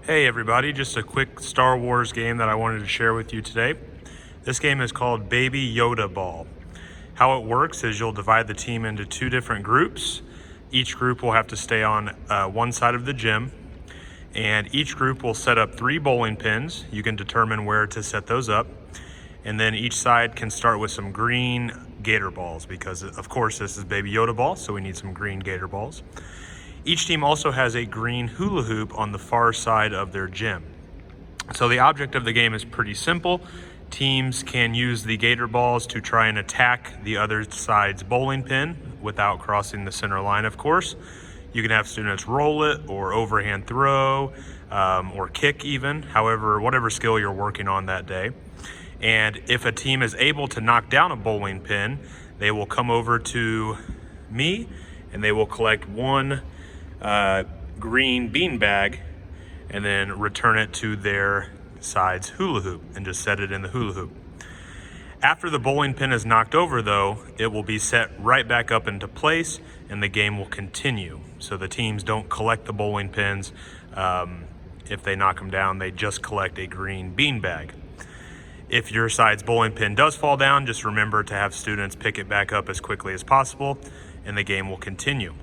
Hey everybody, just a quick Star Wars game that I wanted to share with you today. This game is called Baby Yoda Ball. How it works is you'll divide the team into two different groups. Each group will have to stay on one side of the gym, and each group will set up 3 bowling pins. You can determine where to set those up, and then each side can start with some green gator balls because of course this is Baby Yoda Ball, so we need some green gator balls. Each team also has a green hula hoop on the far side of their gym. So the object of the game is pretty simple. Teams can use the gator balls to try and attack the other side's bowling pin without crossing the center line, of course. You can have students roll it or overhand throw or kick even, whatever skill you're working on that day. And if a team is able to knock down a bowling pin, they will come over to me and they will collect one green bean bag and then return it to their side's hula hoop and just set it in the hula hoop. After the bowling pin is knocked over though, it will be set right back up into place and the game will continue. So the teams don't collect the bowling pins. If they knock them down, they just collect a green bean bag. If your side's bowling pin does fall down, just remember to have students pick it back up as quickly as possible and the game will continue.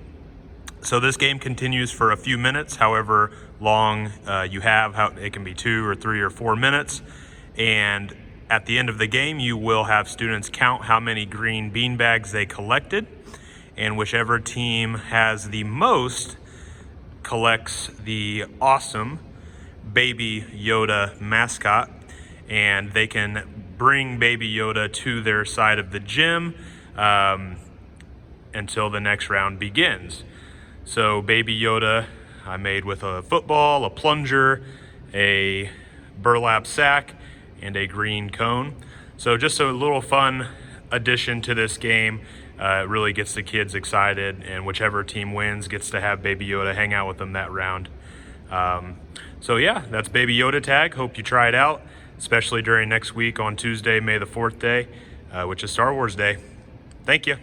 So this game continues for a few minutes, however long you have. It can be 2 or 3 or 4 minutes. And at the end of the game, you will have students count how many green bean bags they collected. And whichever team has the most collects the awesome Baby Yoda mascot. And they can bring Baby Yoda to their side of the gym until the next round begins. So Baby Yoda I made with a football, a plunger, a burlap sack, and a green cone. So just a little fun addition to this game. It really gets the kids excited, and whichever team wins gets to have Baby Yoda hang out with them that round. So yeah, that's Baby Yoda Tag. Hope you try it out, especially during next week on Tuesday, May the 4th day, which is Star Wars Day. Thank you.